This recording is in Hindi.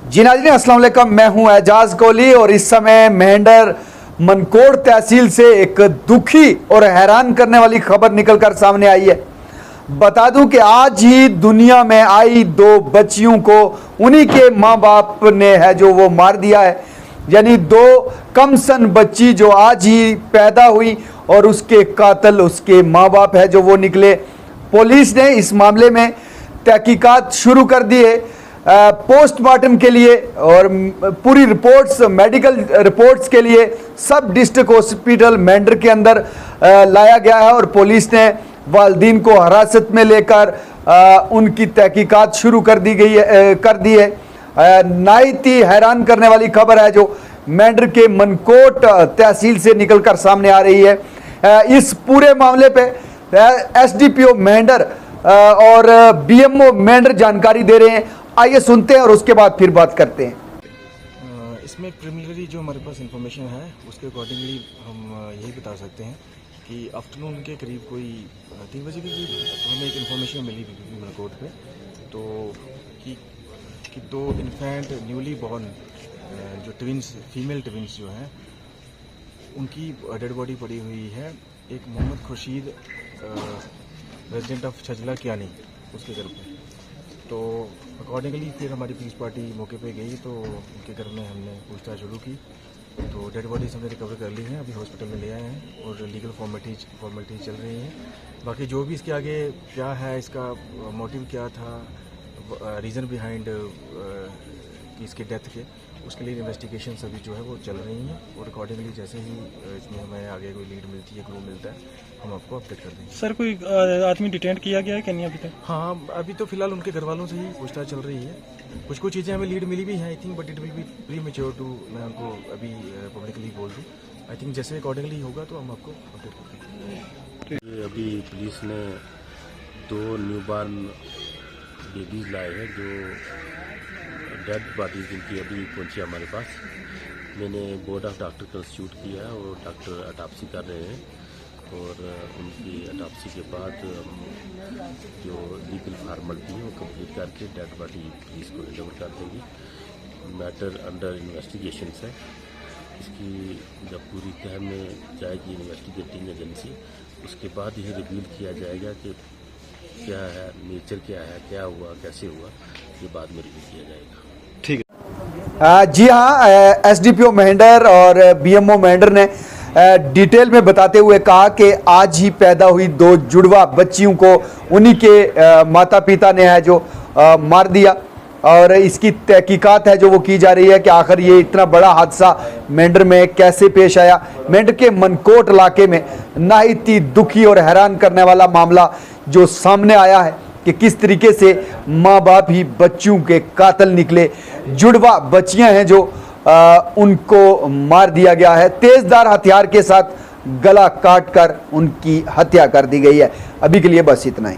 जी नाज़रीन अस्सलाम वालेकुम, मैं हूं एजाज कोहली और इस समय मेंढर मनकोट तहसील से एक दुखी और हैरान करने वाली खबर निकलकर सामने आई है। बता दूं कि आज ही दुनिया में आई दो बच्चियों को उन्हीं के माँ बाप ने है जो वो मार दिया है। यानी दो कमसन बच्ची जो आज ही पैदा हुई और उसके कातिल उसके माँ बाप है जो वो निकले। पुलिस ने इस मामले में तहकीकात शुरू कर दी है पोस्टमार्टम के लिए और पूरी रिपोर्ट्स मेडिकल रिपोर्ट्स के लिए सब डिस्ट्रिक्ट हॉस्पिटल मेंढर के अंदर लाया गया है और पुलिस ने वालिदीन को हिरासत में लेकर उनकी तहकीकात शुरू कर दी है। नायत ही हैरान करने वाली खबर है जो मेंढर के मनकोट तहसील से निकलकर सामने आ रही है। इस पूरे मामले पे एसडीपीओ मेंढर और बीएमओ मेंढर जानकारी दे रहे हैं। आइए सुनते हैं और उसके बाद फिर बात करते हैं। इसमें प्रिलिमिनरी जो हमारे पास इंफॉर्मेशन है उसके अकॉर्डिंगली हम यही बता सकते हैं कि आफ्टरनून के करीब कोई 3 बजे के करीब तो हमें एक इन्फॉर्मेशन मिली मनकोट पे तो कि दो इन्फेंट न्यूली बॉर्न जो ट्विंस फीमेल ट्विंस जो हैं उनकी डेड बॉडी पड़ी हुई है। एक मोहम्मद खुर्शीद रेजिडेंट ऑफ छजला कियानी उसके घर पे। तो अकॉर्डिंगली फिर हमारी पुलिस पार्टी मौके पे गई तो उनके घर में हमने पूछताछ शुरू की तो डेड बॉडीज हमने रिकवर कर ली हैं, अभी हॉस्पिटल में ले आए हैं और लीगल फॉर्मेलिटीज चल रही हैं। बाकी जो भी इसके आगे क्या है, इसका मोटिव क्या था, रीज़न बिहाइंड कि इसके डेथ के, उसके लिए इन्वेस्टिगेशन अभी जो है वो चल रही हैं और अकॉर्डिंगली जैसे ही इसमें हमें आगे कोई लीड मिलती है, क्लू मिलता है, हम आपको अपडेट कर देंगे। सर कोई आदमी डिटेन किया गया है कि नहीं अभी तक? हाँ, अभी तो फिलहाल उनके घर वालों से ही पूछताछ चल रही है। कुछ चीज़ें हमें लीड मिली भी हैं I think, but it will be premature to मैं उनको अभी पब्लिकली बोल दूँ। आई थिंक जैसे अकॉर्डिंगली होगा तो हम आपको अपडेट कर देंगे। अभी पुलिस ने 2 न्यूबॉर्न बेबीज लाए हैं जो डेड बॉडी जिनकी अभी पहुंची हमारे पास। मैंने बोर्ड ऑफ डॉक्टर कंस्टिट्यूट किया और डॉक्टर अटॉप्सी कर रहे हैं और उनकी अटॉप्सी के बाद जो लीगल फॉर्मेलिटी है वो कंप्लीट करके डेड बॉडी पुलिस को हैंड ओवर कर देगी। मैटर अंडर इन्वेस्टिगेशन है। इसकी जब पूरी तह में जाएगी इन्वेस्टिगेटिंग एजेंसी उसके बाद ये रिवील किया जाएगा कि क्या है, नेचर क्या है, क्या हुआ, कैसे हुआ, ये बाद में रिवील किया जाएगा। ठीक है। जी हाँ, एसडीपीओ मेंढर और बीएमओ मेंढर ने डिटेल में बताते हुए कहा कि आज ही पैदा हुई 2 जुड़वा बच्चियों को उन्हीं के माता पिता ने है जो मार दिया और इसकी तहकीकात है जो वो की जा रही है कि आखिर ये इतना बड़ा हादसा मेंढर में कैसे पेश आया। मेंढर के मनकोट इलाके में नाहित ही दुखी और हैरान करने वाला मामला जो सामने आया है कि किस तरीके से माँ बाप ही बच्चियों के कातिल निकले। जुड़वा बच्चियां हैं जो उनको मार दिया गया है, तेजधार हथियार के साथ गला काट कर उनकी हत्या कर दी गई है। अभी के लिए बस इतना ही।